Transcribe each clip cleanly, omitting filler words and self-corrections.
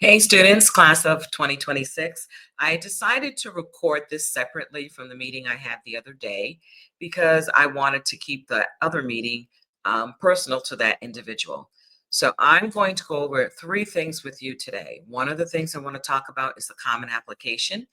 Hey students, class of 2026. I decided to record this separately from the meeting I had the other day because I wanted to keep the other meeting personal to that individual. So I'm going to go over three things with you today. One of the things I want to talk about is the common application,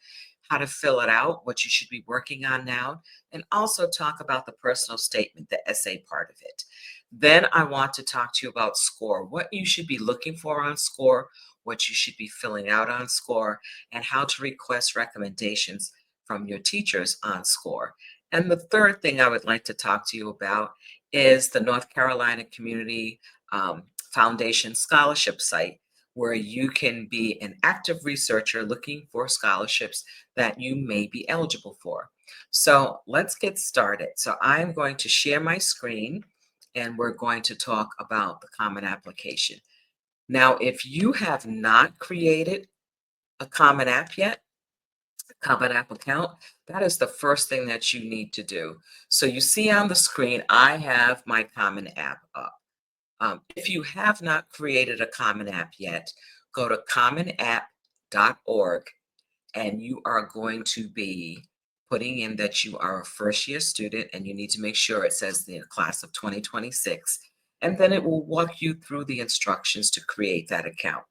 how to fill it out, what you should be working on now, and also talk about the personal statement, the essay part of it. Then I want to talk to you about Scoir, what you should be looking for on Scoir, what you should be filling out on Scoir, and how to request recommendations from your teachers on Scoir. And the third thing I would like to talk to you about is the North Carolina Community Foundation Scholarship site, where you can be an active researcher looking for scholarships that you may be eligible for. So let's get started. So I'm going to share my screen and we're going to talk about the common application. Now, if you have not created a Common App yet, Common App account, that is the first thing that you need to do. So you see on the screen, I have my Common App up. If you have not created a Common App yet, go to commonapp.org and you are going to be putting in that you are a first year student and you need to make sure it says the class of 2026. And then it will walk you through the instructions to create that account.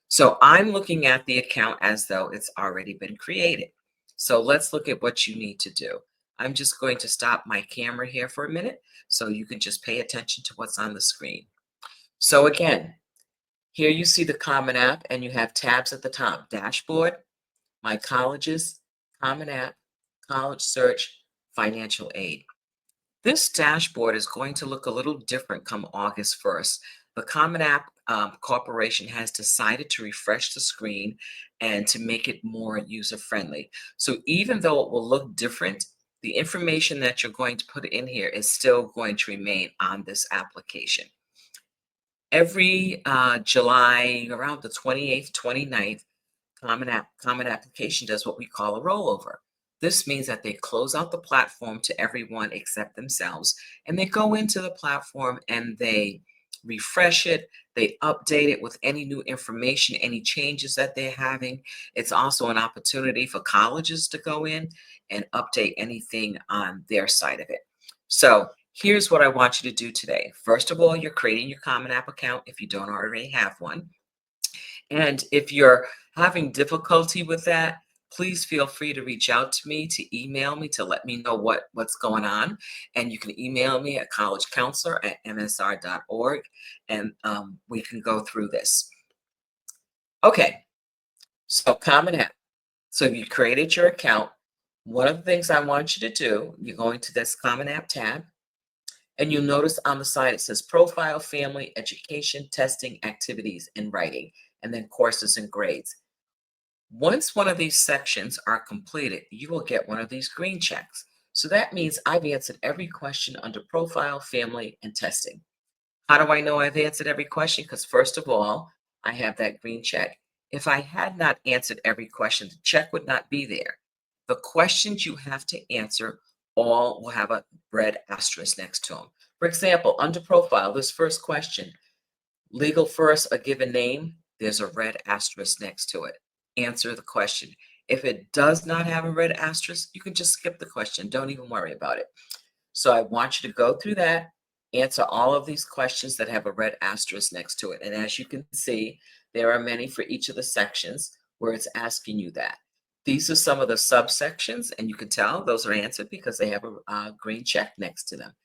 So I'm looking at the account as though it's already been created. So let's look at what you need to do. I'm just going to stop my camera here for a minute so you can just pay attention to what's on the screen. So again, here you see the Common App and you have tabs at the top, Dashboard, My Colleges, Common App, College Search, Financial Aid. This dashboard is going to look a little different come August 1st. The Common App Corporation has decided to refresh the screen and to make it more user-friendly. So even though it will look different, the information that you're going to put in here is still going to remain on this application. Every July, around the 28th, 29th, Common Application does what we call a rollover. This means that they close out the platform to everyone except themselves, and they go into the platform and they refresh it, they update it with any new information, any changes that they're having. It's also an opportunity for colleges to go in and update anything on their side of it. So here's what I want you to do today. First of all, you're creating your Common App account if you don't already have one. And if you're having difficulty with that, please feel free to reach out to me, to email me, to let me know what's going on. And you can email me at collegecounselor@msr.org, and we can go through this. Okay, so Common App. So if you created your account, one of the things I want you to do, you're going to this Common App tab, and you'll notice on the side it says Profile, Family, Education, Testing, Activities, and Writing, and then Courses and Grades. Once one of these sections are completed, you will get one of these green checks. So that means I've answered every question under Profile, Family, and Testing. How do I know I've answered every question? Because first of all, I have that green check. If I had not answered every question, the check would not be there. The questions you have to answer all will have a red asterisk next to them. For example, under Profile, this first question, legal first, a given name, there's a red asterisk next to it. Answer the question. If it does not have a red asterisk, you can just skip the question. Don't even worry about it. So I want you to go through that, answer all of these questions that have a red asterisk next to it. And as you can see, there are many for each of the sections where it's asking you that. These are some of the subsections, and you can tell those are answered because they have a green check next to them.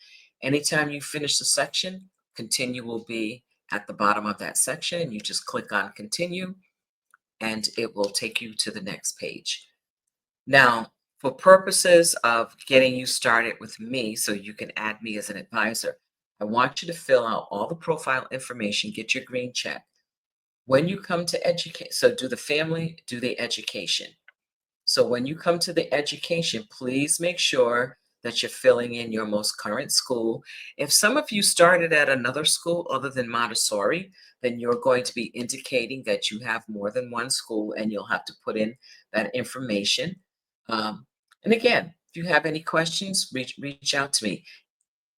Anytime you finish the section, continue will be at the bottom of that section, and you just click on continue, and it will take you to the next page. Now, for purposes of getting you started with me so you can add me as an advisor, I want you to fill out all the profile information, get your green check. When you come to educate, so do the family, do the education. So when you come to the education, please make sure that you're filling in your most current school. If some of you started at another school other than Montessori, then you're going to be indicating that you have more than one school and you'll have to put in that information. And again, if you have any questions, reach out to me.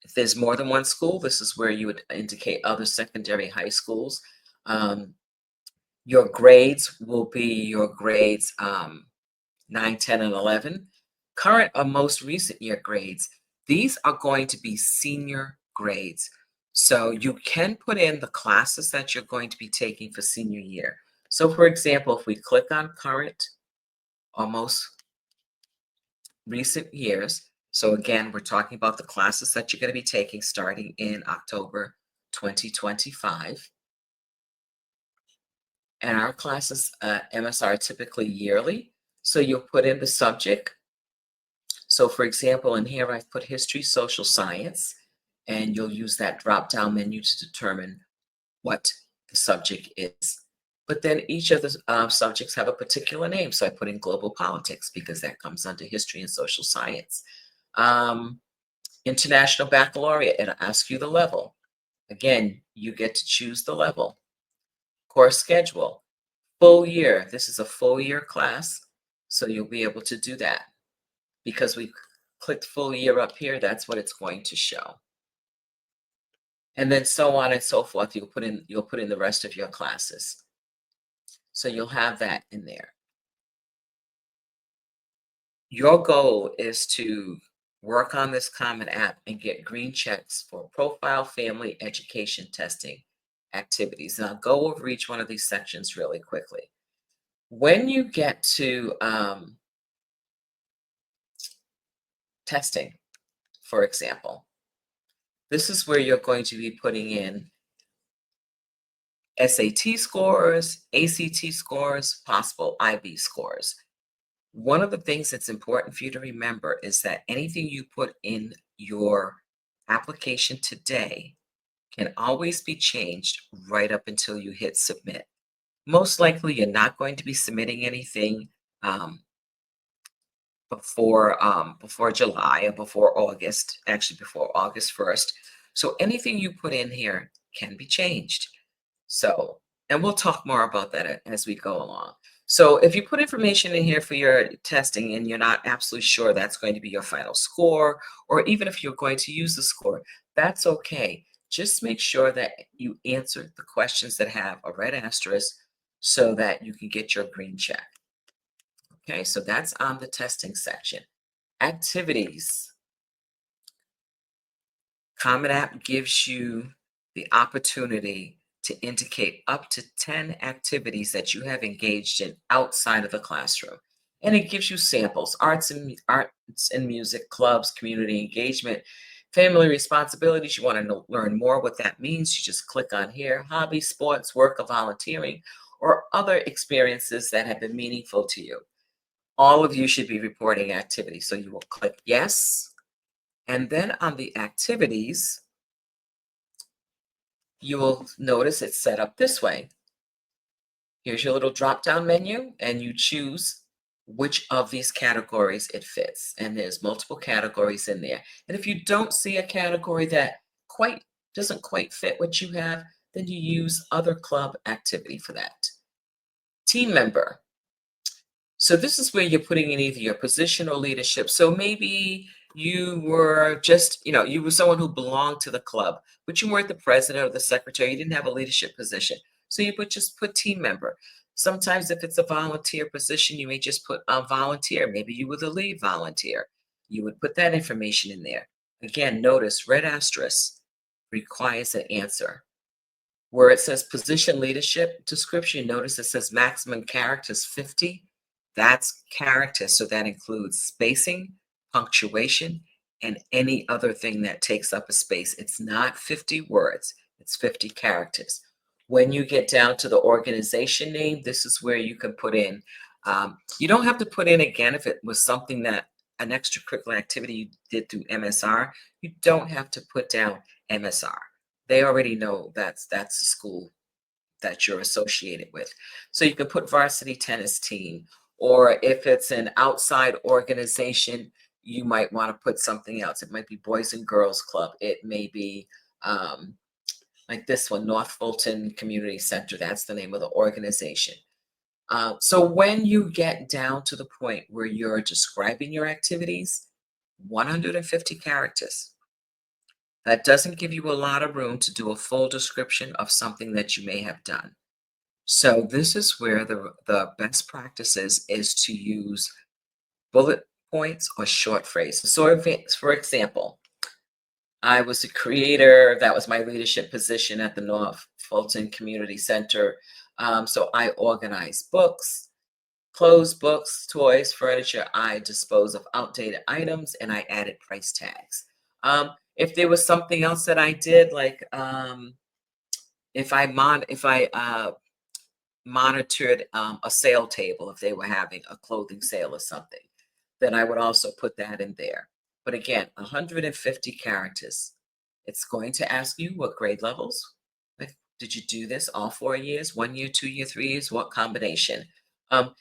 If there's more than one school, this is where you would indicate other secondary high schools. Your grades will be your grades 9, 10, and 11. Current or most recent year grades, these are going to be senior grades. So you can put in the classes that you're going to be taking for senior year. So for example, if we click on current or most recent years, so again, we're talking about the classes that you're going to be taking starting in October 2025. And our classes, MSR, are typically yearly. So you'll put in the subject. So for example, in here, I've put history, social science, and you'll use that drop-down menu to determine what the subject is. But then each of the subjects have a particular name. So I put in global politics because that comes under history and social science. International baccalaureate, it'll ask you the level. Again, you get to choose the level. Course schedule, full year. This is a full year class, so you'll be able to do that. Because we clicked full year up here, that's what it's going to show. And then so on and so forth. You'll put in the rest of your classes. So you'll have that in there. Your goal is to work on this Common App and get green checks for profile, family, education, testing activities. And I'll go over each one of these sections really quickly. When you get to testing, for example, this is where you're going to be putting in SAT scores, ACT scores, possible IB scores. One of the things that's important for you to remember is that anything you put in your application today can always be changed right up until you hit submit. Most likely, you're not going to be submitting anything before July or before August, actually before August 1st. So anything you put in here can be changed. So, and we'll talk more about that as we go along. So if you put information in here for your testing and you're not absolutely sure that's going to be your final score, or even if you're going to use the score, that's okay. Just make sure that you answer the questions that have a red asterisk so that you can get your green check. Okay, so that's on the testing section. Activities. Common App gives you the opportunity to indicate up to 10 activities that you have engaged in outside of the classroom. And it gives you samples, arts and music, clubs, community engagement, family responsibilities. You want to learn more what that means, you just click on here, hobby, sports, work, or volunteering, or other experiences that have been meaningful to you. All of you should be reporting activity. So you will click yes. And then on the activities, you will notice it's set up this way. Here's your little drop-down menu, and you choose which of these categories it fits. And there's multiple categories in there. And if you don't see a category that doesn't quite fit what you have, then you use other club activity for that. Team member. So this is where you're putting in either your position or leadership. So maybe you were just, you were someone who belonged to the club, but you weren't the president or the secretary. You didn't have a leadership position. So you just put team member. Sometimes if it's a volunteer position, you may just put a volunteer. Maybe you were the lead volunteer. You would put that information in there. Again, notice red asterisk requires an answer. Where it says position leadership description, notice it says maximum characters 50. That's character, so that includes spacing, punctuation, and any other thing that takes up a space. It's not 50 words, it's 50 characters. When you get down to the organization name, this is where you can put in, you don't have to put in again if it was something that an extracurricular activity you did through MSR, you don't have to put down MSR. They already know that's the school that you're associated with. So you can put varsity tennis team, or if it's an outside organization, you might want to put something else. It might be Boys and Girls Club. It may be like this one, North Fulton Community Center. That's the name of the organization. So when you get down to the point where you're describing your activities, 150 characters. That doesn't give you a lot of room to do a full description of something that you may have done. So this is where the best practices is to use bullet points or short phrases. So for example, I was a creator. That was my leadership position at the North Fulton Community Center. So I organize books, clothes, books, toys, furniture. I dispose of outdated items, and I added price tags. If there was something else that I did, like if I monitored a sale table, if they were having a clothing sale or something, then I would also put that in there. But again, 150 characters. It's going to ask you what grade levels. Like, did you do this all 4 years, 1 year, 2 year, 3 years? What combination?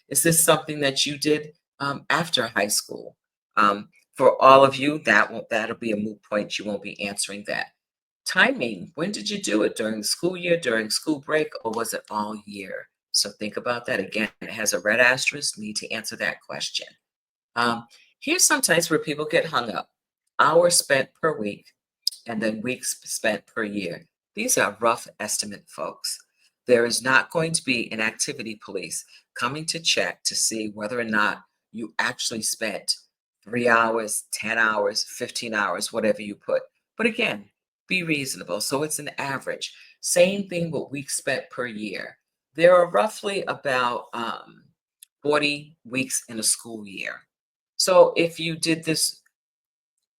Is this something that you did after high school? For all of you, that'll be a moot point. You won't be answering that. Timing. When did you do it? During the school year, during school break, or was it all year? So think about that again. It has a red asterisk. Need to answer that question. Um, Here's sometimes where people get hung up. Hours spent per week and then weeks spent per year. These are rough estimate, folks. There is not going to be an activity police coming to check to see whether or not you actually spent 3 hours, 10 hours, 15 hours, whatever you put. But again, be reasonable. So it's an average. Same thing with weeks spent per year. There are roughly about 40 weeks in a school year. So if you did this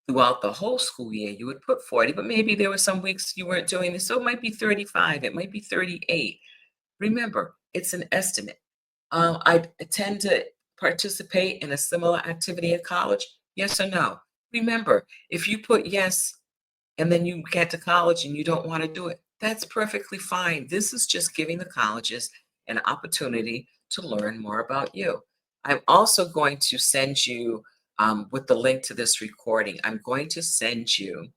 throughout the whole school year, you would put 40, but maybe there were some weeks you weren't doing this. So it might be 35, it might be 38. Remember, it's an estimate. I tend to participate in a similar activity at college. Yes or no? Remember, if you put yes and then you get to college and you don't want to do it, that's perfectly fine. This is just giving the colleges an opportunity to learn more about you. I'm also going to send you, with the link to this recording, I'm going to send you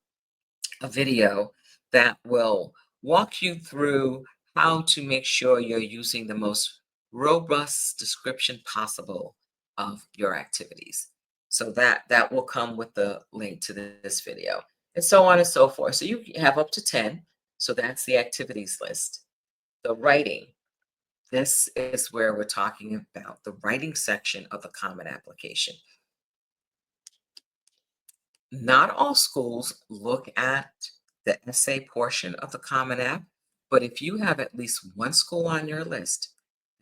a video that will walk you through how to make sure you're using the most robust description possible of your activities. So that will come with the link to this video, and so on and so forth. So you have up to 10. So that's the activities list. The writing. This is where we're talking about the writing section of the Common Application. Not all schools look at the essay portion of the Common App, but if you have at least one school on your list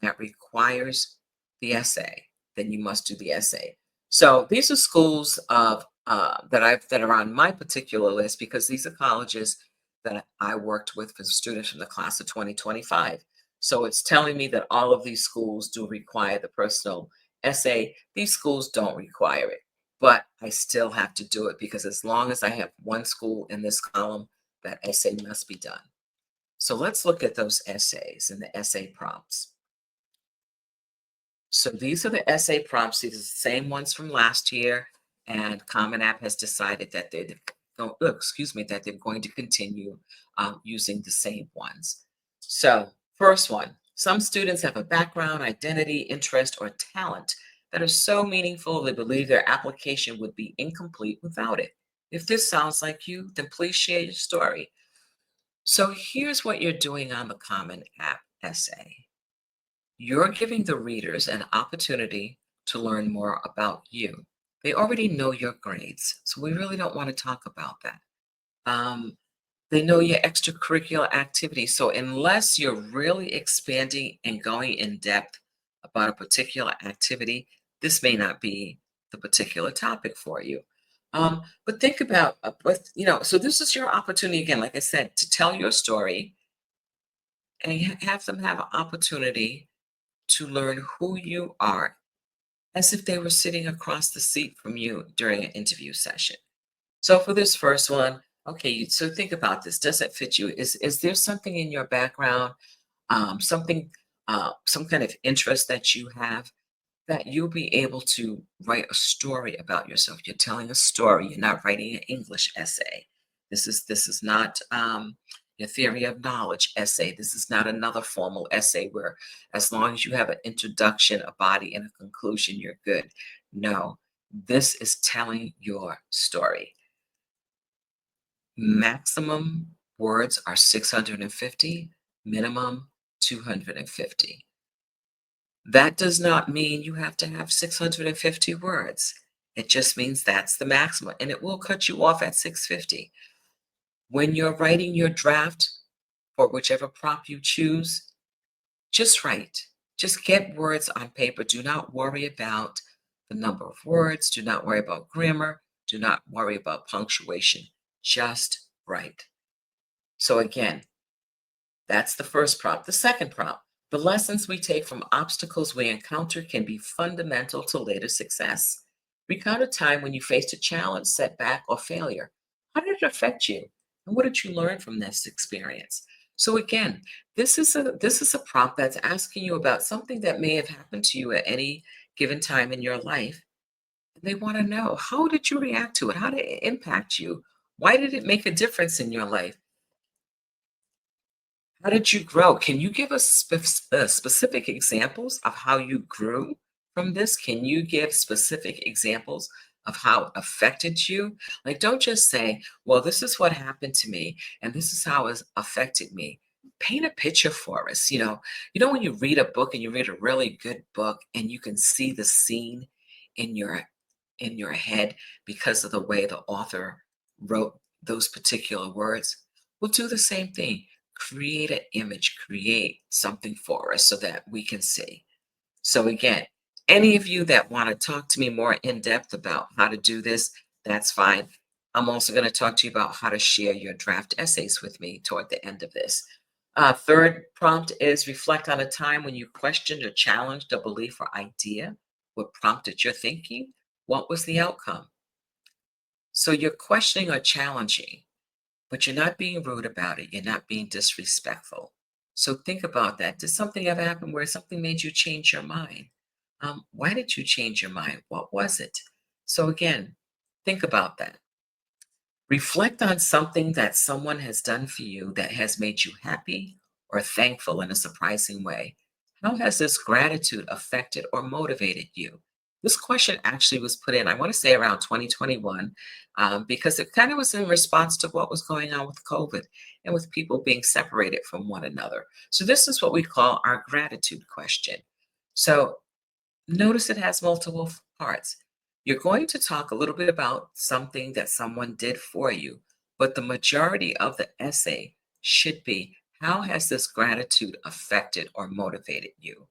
that requires the essay, then you must do the essay. So these are schools of that are on my particular list because these are colleges that I worked with for students from the class of 2025. So it's telling me that all of these schools do require the personal essay. These schools don't require it, but I still have to do it because as long as I have one school in this column, that essay must be done. So let's look at those essays and the essay prompts. So these are the essay prompts. These are the same ones from last year, and Common App has decided that that they're going to continue using the same ones. So first one, some students have a background, identity, interest, or talent that are so meaningful they believe their application would be incomplete without it. If this sounds like you, then please share your story. So here's what you're doing on the Common App essay. You're giving the readers an opportunity to learn more about you. They already know your grades, so we really don't want to talk about that. Um, they know your extracurricular activities. So unless you're really expanding and going in depth about a particular activity, this may not be the particular topic for you. But think about, so this is your opportunity again, like I said, to tell your story and have them have an opportunity to learn who you are as if they were sitting across the seat from you during an interview session. So for this first one, okay, so think about this. Does it fit you? Is there something in your background, something, some kind of interest that you have that you'll be able to write a story about yourself? You're telling a story. You're not writing an English essay. This is not your theory of knowledge essay. This is not another formal essay where, as long as you have an introduction, a body, and a conclusion, you're good. No, this is telling your story. Maximum words are 650, minimum 250. That does not mean you have to have 650 words. It just means that's the maximum, and it will cut you off at 650. When you're writing your draft for whichever prompt you choose, just write. Just get words on paper. Do not worry about the number of words. Do not worry about grammar. Do not worry about punctuation. Just write. So again, that's the first prompt. The second prompt, the lessons we take from obstacles we encounter can be fundamental to later success. Recount a time when you faced a challenge, setback, or failure. How did it affect you? And what did you learn from this experience? So again, this is a prompt that's asking you about something that may have happened to you at any given time in your life. They want to know, how did you react to it? How did it impact you? Why did it make a difference in your life? How did you grow? Can you give us specific examples of how you grew from this? Can you give specific examples of how it affected you? Like, don't just say, well, this is what happened to me and this is how it's affected me. Paint a picture for us. When you read a book and you read a really good book and you can see the scene in your head because of the way the author wrote those particular words. We'll do the same thing. Create an image, create something for us so that we can see. So again, any of you that want to talk to me more in depth about how to do this, that's fine. I'm also going to talk to you about how to share your draft essays with me toward the end of this. Third prompt is reflect on a time when you questioned or challenged a belief or idea. What prompted your thinking? What was the outcome? So you're questioning or challenging, but you're not being rude about it. You're not being disrespectful. So think about that. Did something ever happen where something made you change your mind? Why did you change your mind? What was it? So again, think about that. Reflect on something that someone has done for you that has made you happy or thankful in a surprising way. How has this gratitude affected or motivated you? This question actually was put in, I want to say around 2021, because it kind of was in response to what was going on with COVID and with people being separated from one another. So, this is what we call our gratitude question. So, notice it has multiple parts. You're going to talk a little bit about something that someone did for you, but the majority of the essay should be, how has this gratitude affected or motivated you?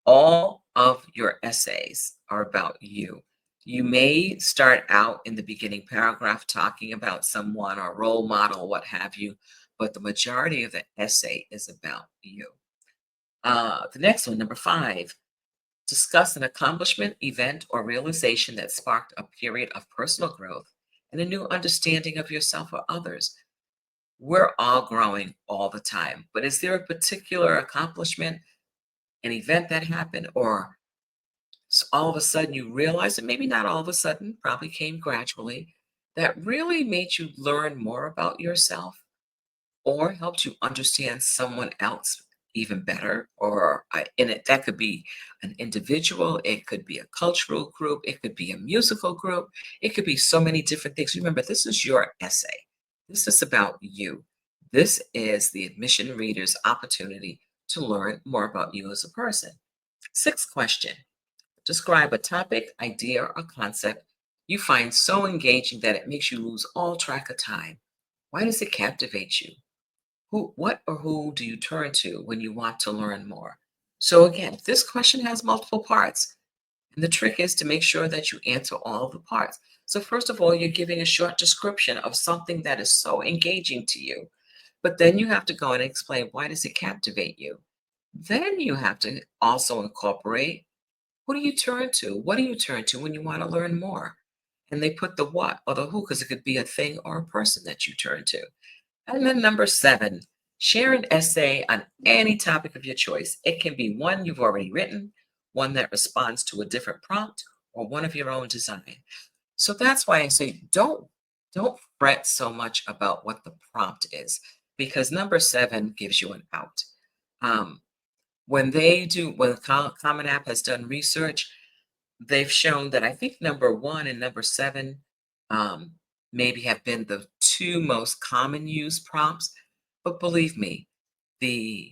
All of your essays are about you. You may start out in the beginning paragraph talking about someone or role model, what have you, but the majority of the essay is about you. The next one, number 5. Discuss an accomplishment, event, or realization that sparked a period of personal growth and a new understanding of yourself or others. We're all growing all the time, but is there a particular accomplishment, an event that happened, or all of a sudden you realize, and maybe not all of a sudden, probably came gradually, that really made you learn more about yourself or helped you understand someone else even better? Or in it, that could be an individual, it could be a cultural group, it could be a musical group, it could be so many different things. Remember, this is your essay. This is about you. This is the admission reader's opportunity to learn more about you as a person. Sixth question. Describe a topic, idea, or concept you find so engaging that it makes you lose all track of time. Why does it captivate you? What or who do you turn to when you want to learn more? So again, this question has multiple parts, and the trick is to make sure that you answer all of the parts. So first of all, you're giving a short description of something that is so engaging to you, but then you have to go and explain, why does it captivate you? Then you have to also incorporate, who do you turn to? What do you turn to when you want to learn more? And they put the what or the who, because it could be a thing or a person that you turn to. And then number 7, share an essay on any topic of your choice. It can be one you've already written, one that responds to a different prompt, or one of your own design. So that's why I say don't fret so much about what the prompt is, because number 7 gives you an out. Um, when Common App has done research, they've shown that I think number 1 and number 7 um, maybe have been the 2 most common used prompts. But believe me, the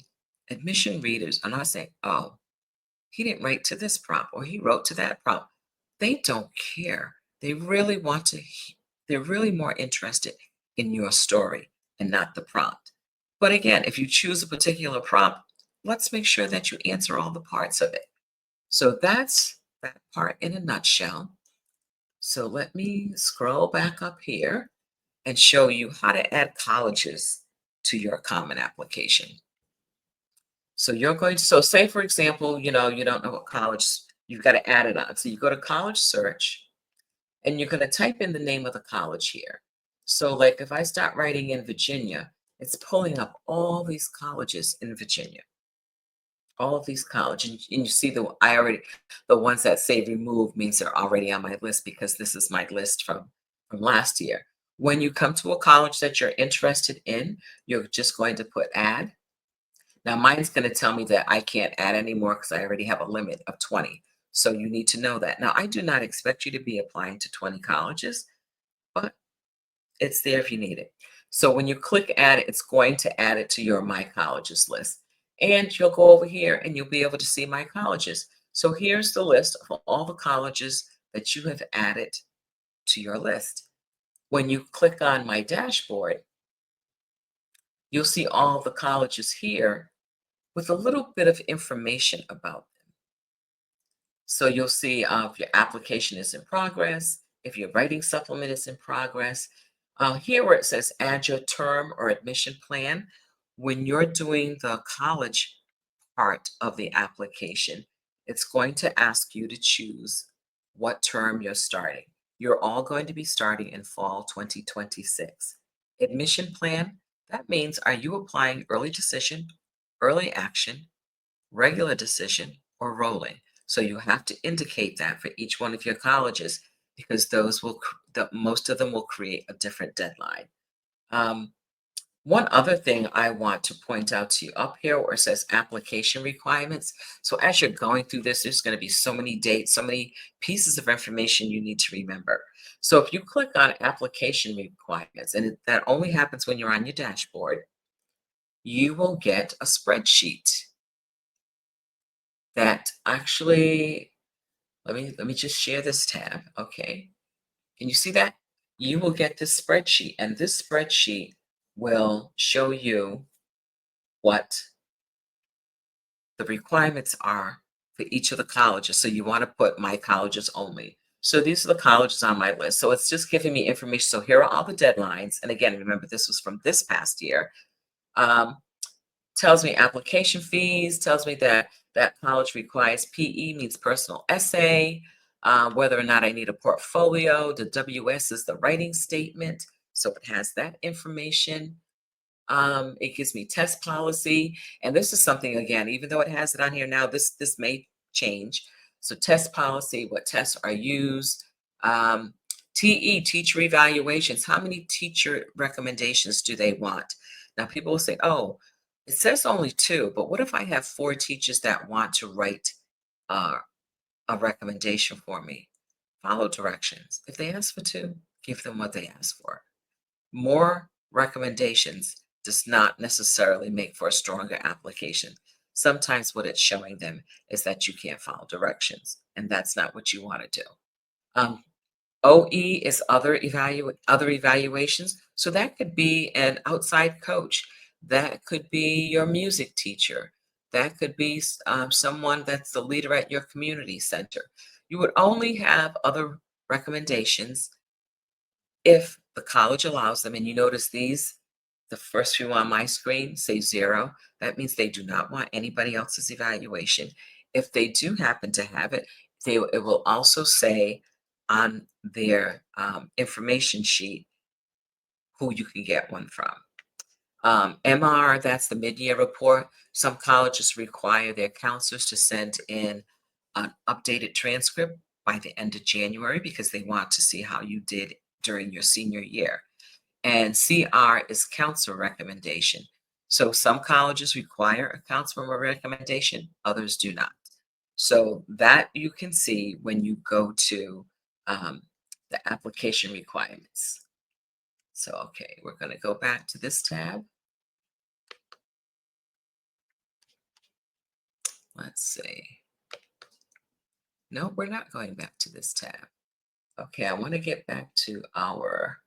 Admission readers are not saying, oh, he didn't write to this prompt or he wrote to that prompt. They don't care. They really want to, they're really more interested in your story and not the prompt. But again, if you choose a particular prompt, let's make sure that you answer all the parts of it. So that's that part in a nutshell. So let me scroll back up here and show you how to add colleges to your common application. So you're going to, so say for example, you don't know what college, you've got to add it on. So you go to college search and you're going to type in the name of the college here. So like if I start writing in Virginia, it's pulling up all these colleges in Virginia, all of these colleges. And you see the ones that say remove means they're already on my list because this is my list from last year. When you come to a college that you're interested in, you're just going to put add. Now mine's going to tell me that I can't add anymore because I already have a limit of 20. So you need to know that. Now I do not expect you to be applying to 20 colleges, but it's there if you need it. So when you click add it, it's going to add it to your My Colleges list. And you'll go over here and you'll be able to see My Colleges. So here's the list of all the colleges that you have added to your list. When you click on My Dashboard, you'll see all the colleges here with a little bit of information about them. So you'll see if your application is in progress, if your writing supplement is in progress. Here where it says add your term or admission plan, when you're doing the college part of the application, it's going to ask you to choose what term you're starting. You're all going to be starting in fall 2026. Admission plan, that means are you applying early decision, early action, regular decision, or rolling? So you have to indicate that for each one of your colleges because most of them will create a different deadline. Um, One other thing I want to point out to you up here where it says application requirements. So as you're going through this, there's going to be so many dates, so many pieces of information you need to remember. So if you click on application requirements, and that only happens when you're on your dashboard, you will get a spreadsheet that actually, let me just share this tab, okay? Can you see that? You will get this spreadsheet, and this spreadsheet will show you what the requirements are for each of the colleges. So you want to put my colleges only. So these are the colleges on my list. So it's just giving me information. So here are all the deadlines. And again, remember, this was from this past year. Um, Tells me application fees, tells me that that college requires PE, means personal essay, whether or not I need a portfolio. The WS is the writing statement. So it has that information. It gives me test policy, and this is something again, even though it has it on here now, this may change. So test policy, what tests are used, um, TE, teacher evaluations, how many teacher recommendations do they want? Now people will say, oh, it says only 2, but what if I have 4 teachers that want to write uh, a recommendation for me? Follow directions. If they ask for 2, give them what they ask for. More recommendations does not necessarily make for a stronger application. Sometimes what it's showing them is that you can't follow directions, and that's not what you want to do. Um, OE is other evaluations. So that could be an outside coach. That could be your music teacher. That could be someone that's the leader at your community center. You would only have other recommendations if the college allows them, and you notice these, the first few on my screen say 0, that means they do not want anybody else's evaluation. If they do happen to have it, it will also say on their information sheet who you can get one from. MR, that's the mid-year report. Some colleges require their counselors to send in an updated transcript by the end of January because they want to see how you did during your senior year. And CR is counselor recommendation. So some colleges require a counselor recommendation, others do not. So that you can see when you go to the application requirements. So, okay, we're going to go back to this tab. Let's see. No, we're not going back to this tab. Okay, I want to get back to our,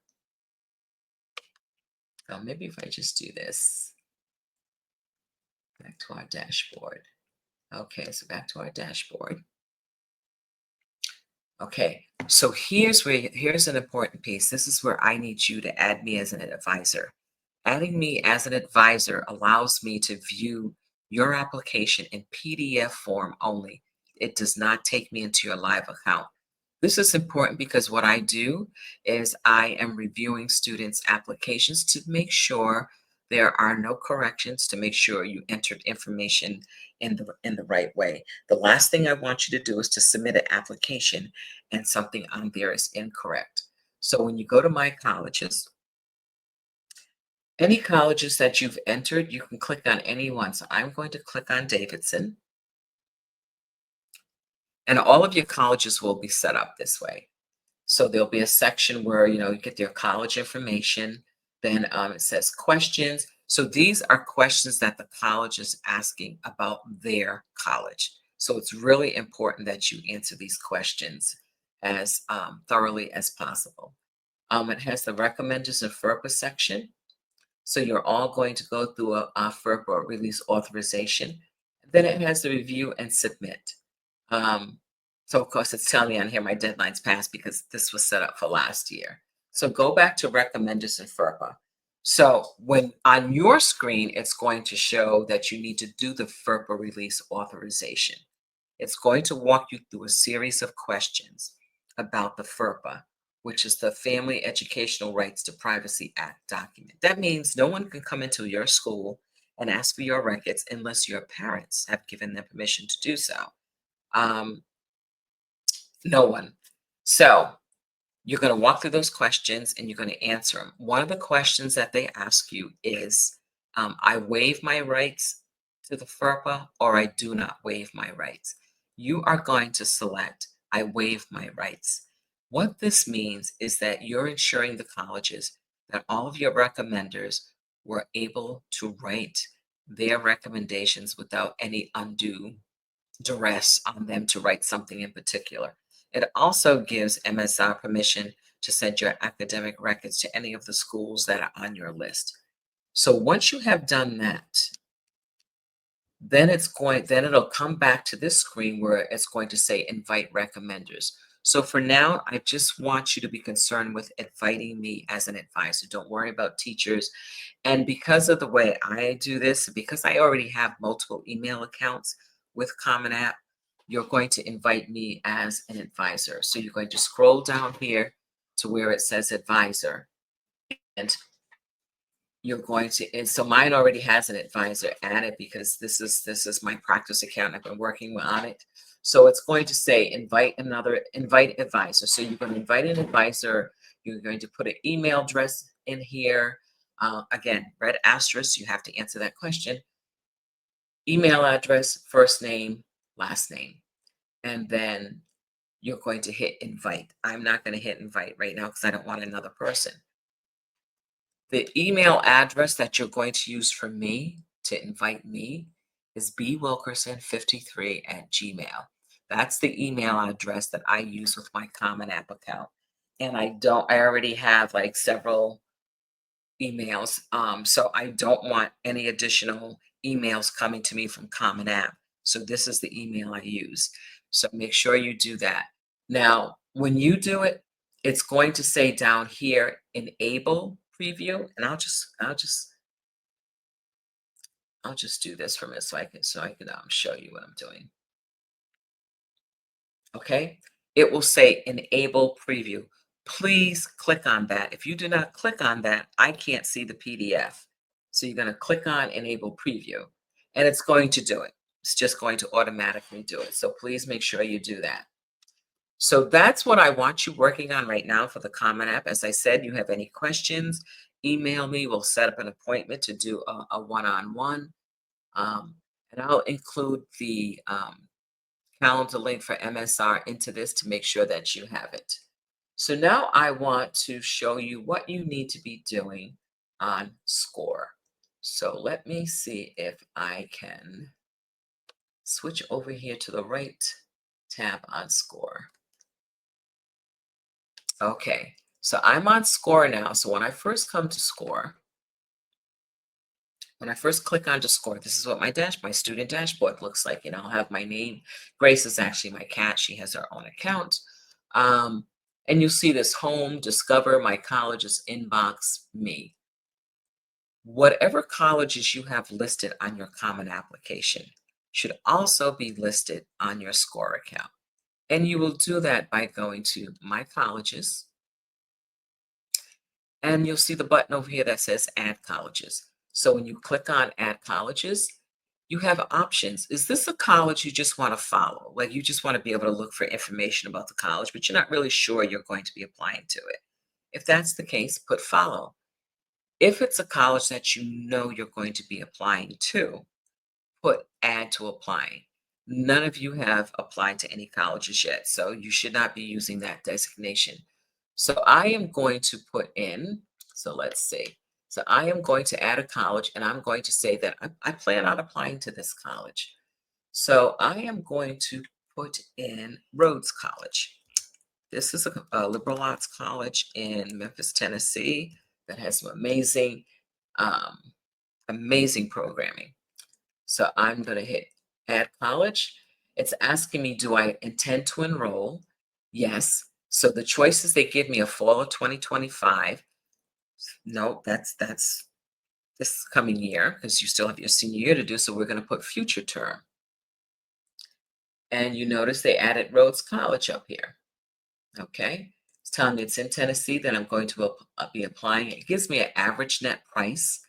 oh, maybe if I just do this, back to our dashboard. Okay, so back to our dashboard. Okay, so here's an important piece. This is where I need you to add me as an advisor. Adding me as an advisor allows me to view your application in PDF form only. It does not take me into your live account. This is important because what I do is I am reviewing students' applications to make sure there are no corrections, to make sure you entered information in the right way. The last thing I want you to do is to submit an application and something on there is incorrect. So when you go to My Colleges, any colleges that you've entered, you can click on any one. So I'm going to click on Davidson, and all of your colleges will be set up this way. So there'll be a section where, you get your college information. Then it says questions. So these are questions that the college is asking about their college. So it's really important that you answer these questions as thoroughly as possible. It has the recommenders and FERPA section. So you're all going to go through a FERPA release authorization. Then it has the review and submit. So of course it's telling me on here my deadline's passed because this was set up for last year. So go back to recommenders and FERPA. So when on your screen, it's going to show that you need to do the FERPA release authorization. It's going to walk you through a series of questions about the FERPA, which is the Family Educational Rights to Privacy Act document. That means no one can come into your school and ask for your records unless your parents have given them permission to do so. No one. So you're going to walk through those questions and you're going to answer them. One of the questions that they ask you is, I waive my rights to the FERPA or I do not waive my rights. You are going to select, I waive my rights. What this means is that you're ensuring the colleges that all of your recommenders were able to write their recommendations without any undue duress on them to write something in particular. It also gives MSR permission to send your academic records to any of the schools that are on your list. So once you have done that, then it'll come back to this screen where it's going to say invite recommenders. So for now, I just want you to be concerned with inviting me as an advisor. Don't worry about teachers. And because of the way I do this, because I already have multiple email accounts with Common App, you're going to invite me as an advisor. So you're going to scroll down here to where it says advisor. And you're going to, and so mine already has an advisor added because this is my practice account. I've been working on it. So it's going to say invite advisor. So you're going to invite an advisor. You're going to put an email address in here. Again, red asterisk, you have to answer that question. Email address, first name, last name. And then you're going to hit invite. I'm not going to hit invite right now because I don't want another person. The email address that you're going to use for me to invite me is bwilkerson53@gmail. That's the email address that I use with my Common App account. And I already have like several emails. So I don't want any additional emails coming to me from Common App. So this is the email I use. So make sure you do that. Now, when you do it, it's going to say down here, enable preview, and I'll just do this for a minute so I can show you what I'm doing. Okay, it will say enable preview. Please click on that. If you do not click on that, I can't see the PDF. So you're going to click on enable preview and it's going to do it. It's just going to automatically do it. So please make sure you do that. So that's what I want you working on right now for the Common App. As I said, you have any questions, email me. We'll set up an appointment to do a one-on-one. And I'll include the calendar link for MSR into this to make sure that you have it. So now I want to show you what you need to be doing on Scoir. So let me see if I can switch over here to the right tab on Score. Okay, so I'm on Score now. So when I first come to Score, when I first click onto Score, this is what my student dashboard looks like. I'll have my name. Grace is actually my cat. She has her own account. Um, and you'll see this home, discover, my colleges, inbox, me. Whatever colleges you have listed on your common application should also be listed on your Score account. And you will do that by going to My Colleges, and you'll see the button over here that says Add Colleges. So when you click on Add Colleges, you have options. Is this a college you just want to follow? Like you just want to be able to look for information about the college, but you're not really sure you're going to be applying to it. If that's the case, put Follow. If it's a college that you know you're going to be applying to, put Add to Applying. None of you have applied to any colleges yet, so you should not be using that designation. So I am going to put in, so let's see. So I am going to add a college, and I'm going to say that I plan on applying to this college. So I am going to put in Rhodes College. This is a liberal arts college in Memphis, Tennessee that has some um, amazing programming. So I'm going to hit Add College. It's asking me, do I intend to enroll? Yes. So the choices they give me are fall of 2025. No, that's this coming year because you still have your senior year to do. So we're going to put future term. And you notice they added Rhodes College up here. Okay. It's telling me it's in Tennessee that I'm going to be applying. It gives me an average net price.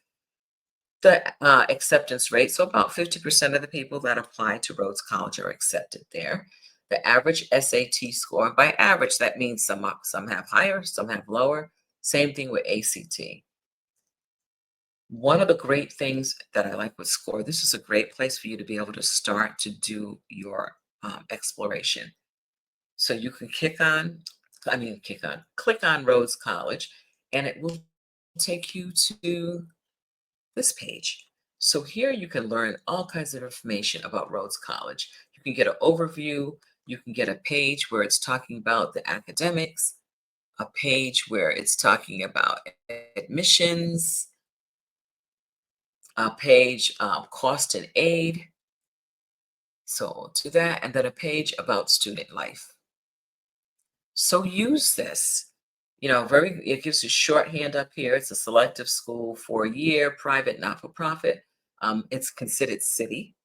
The acceptance rate, so about 50% of the people that apply to Rhodes College are accepted there. The average SAT score, by average, that means some have higher, some have lower. Same thing with ACT. One of the great things that I like with Score, this is a great place for you to be able to start to do your exploration. So you can click on Rhodes College, and it will take you to this page. So here you can learn all kinds of information about Rhodes College. You can get an overview. You can get a page where it's talking about the academics, a page where it's talking about admissions, a page cost and aid. So to that, and then a page about student life. So use this. It gives you shorthand up here. It's a selective school for a year, private, not-for-profit. It's considered city.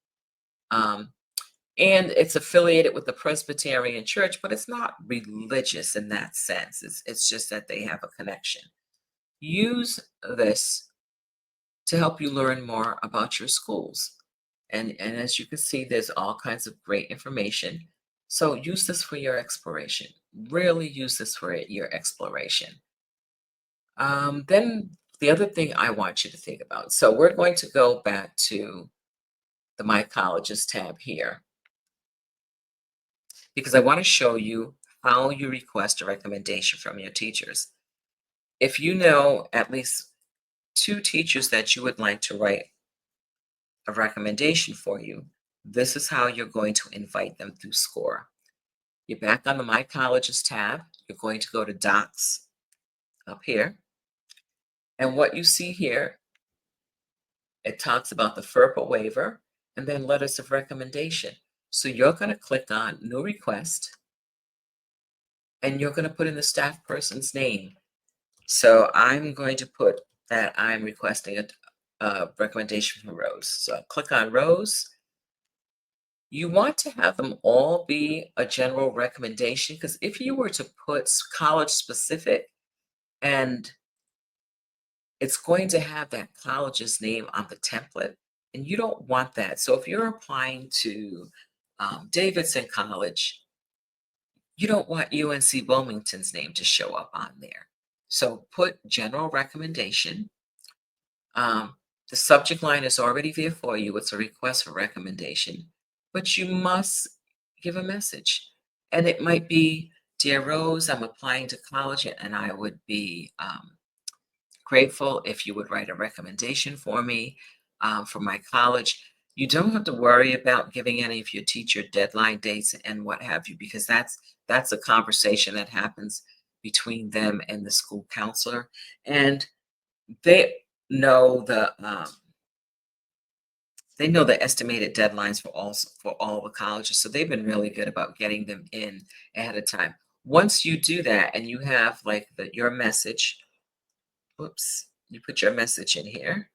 And it's affiliated with the Presbyterian Church, but it's not religious in that sense. It's just that they have a connection. Use this to help you learn more about your schools. And as you can see, there's all kinds of great information. So use this for your exploration. Really use this for your exploration. Then the other thing I want you to think about. So we're going to go back to the My Colleges tab here because I want to show you how you request a recommendation from your teachers. If you know at least 2 teachers that you would like to write a recommendation for you, this is how you're going to invite them through Score. You're back on the My Colleges tab. You're going to go to Docs up here. And what you see here, it talks about the FERPA waiver and then letters of recommendation. So you're going to click on New Request, and you're going to put in the staff person's name. So I'm going to put that I'm requesting a recommendation from Rose. So click on Rose. You want to have them all be a general recommendation because if you were to put college specific, and it's going to have that college's name on the template, and you don't want that. So if you're applying to Davidson College, you don't want UNC Wilmington's name to show up on there. So put general recommendation. The subject line is already there for you. It's a request for recommendation, but you must give a message. And it might be, Dear Rose, I'm applying to college and I would be grateful if you would write a recommendation for me for my college. You don't have to worry about giving any of your teacher deadline dates and what have you, because that's a conversation that happens between them and the school counselor, and they know the they know the estimated deadlines for all the colleges, so they've been really good about getting them in ahead of time. Once you do that and you have like your message, whoops, you put your message in here.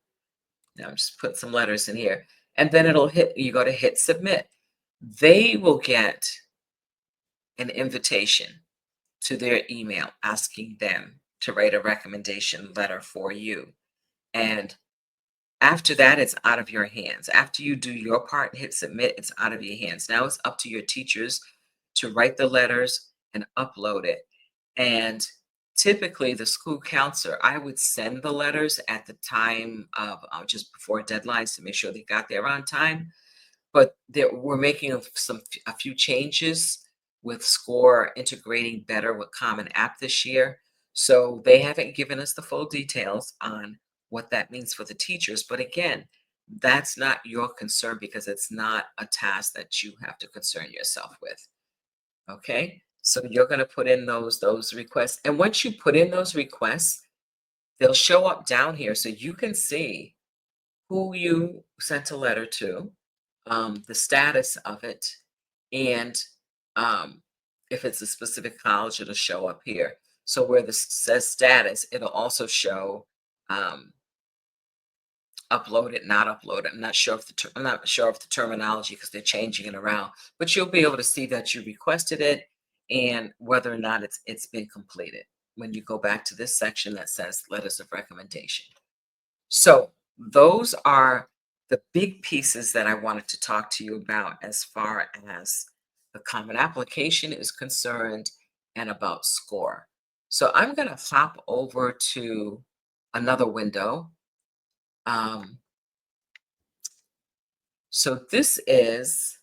Now just put some letters in here, and then it'll hit. You go to hit submit. They will get an invitation to their email asking them to write a recommendation letter for you, and after that, it's out of your hands. After you do your part and hit submit, it's out of your hands. Now it's up to your teachers to write the letters and upload it. And typically, the school counselor, I would send the letters at the time of just before deadlines to make sure they got there on time. But we're making a few changes with Score integrating better with Common App this year. So they haven't given us the full details on what that means for the teachers. But again, that's not your concern because it's not a task that you have to concern yourself with. Okay. So you're going to put in those requests. And once you put in those requests, they'll show up down here so you can see who you sent a letter to, the status of it, and um, if it's a specific college, it'll show up here. So where this says status, it'll also show um, uploaded, not uploaded. I'm not sure of the terminology because they're changing it around, but you'll be able to see that you requested it and whether or not it's been completed when you go back to this section that says letters of recommendation. So those are the big pieces that I wanted to talk to you about as far as the Common Application is concerned and about Score. So I'm going to hop over to another window. So this is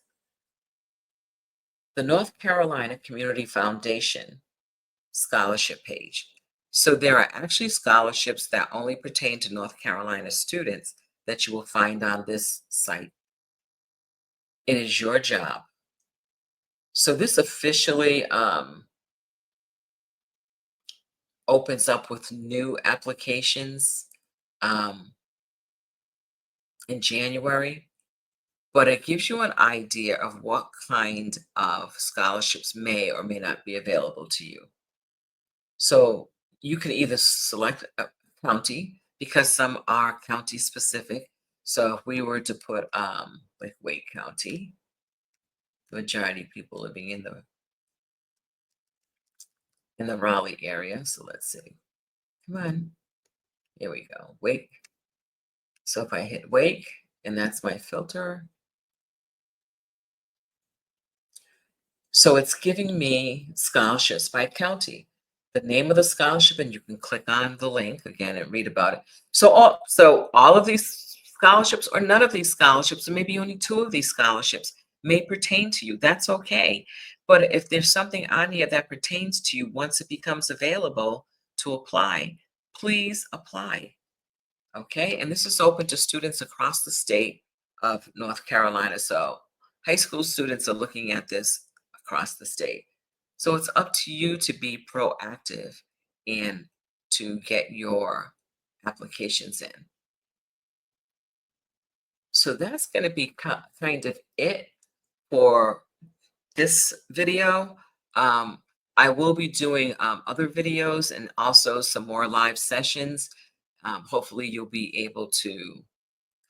the North Carolina Community Foundation scholarship page. So there are actually scholarships that only pertain to North Carolina students that you will find on this site. It is your job. So this officially opens up with new applications in January, but it gives you an idea of what kind of scholarships may or may not be available to you. So you can either select a county because some are county specific. So if we were to put like Wake County, the majority of people living in the Raleigh area. So let's see. Come on. Here we go. Wake. So if I hit Wake, and that's my filter. So it's giving me scholarships by county, the name of the scholarship, and you can click on the link again and read about it. So all of these scholarships, or none of these scholarships, or maybe only two of these scholarships may pertain to you. That's okay. But if there's something on here that pertains to you once it becomes available to apply, please apply. Okay, and this is open to students across the state of North Carolina. So high school students are looking at this across the state. So it's up to you to be proactive and to get your applications in. So that's going to be kind of it for this video. I will be doing other videos and also some more live sessions. Hopefully you'll be able to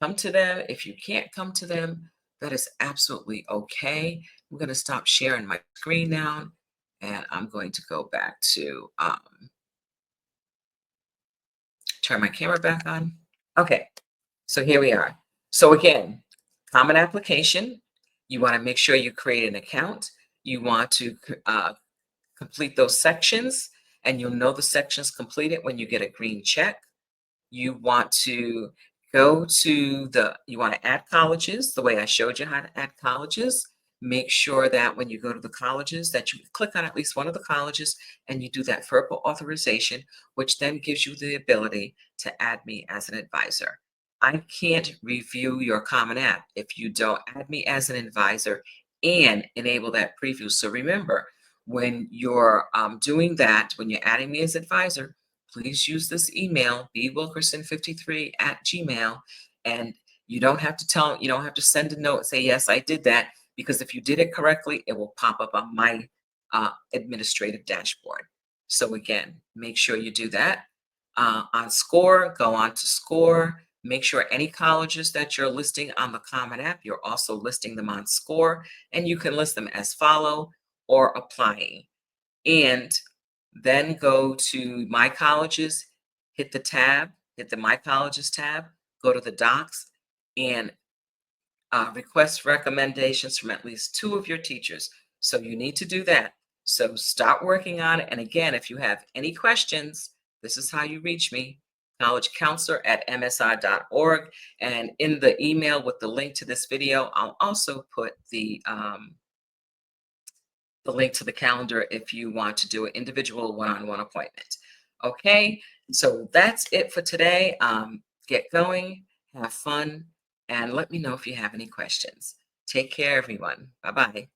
come to them. If you can't come to them, that is absolutely okay. I'm going to stop sharing my screen now, and I'm going to go back to turn my camera back on. Okay, so here we are. So again, Common Application. You want to make sure you create an account. You want to complete those sections, and you'll know the sections completed when you get a green check. You want to you want to add colleges the way I showed you how to add colleges. Make sure that when you go to the colleges that you click on at least one of the colleges and you do that verbal authorization, which then gives you the ability to add me as an advisor. I can't review your Common App if you don't add me as an advisor and enable that preview. So remember, when you're doing that, when you're adding me as advisor, please use this email, bwilkerson53@gmail, and you don't have to you don't have to send a note, say, yes, I did that, because if you did it correctly, it will pop up on my administrative dashboard. So again, make sure you do that. On Scoir, go on to Scoir. Make sure any colleges that you're listing on the Common App, you're also listing them on Scoir, and you can list them as follow or applying. And then go to My Colleges, hit the tab, hit the My Colleges tab, go to the docs, and request recommendations from at least 2 of your teachers. So you need to do that. So start working on it. And again, if you have any questions, this is how you reach me, collegecounselor@msr.org. And in the email with the link to this video, I'll also put the link to the calendar if you want to do an individual one-on-one appointment. Okay, so that's it for today. Get going, have fun, and let me know if you have any questions. Take care, everyone. Bye-bye.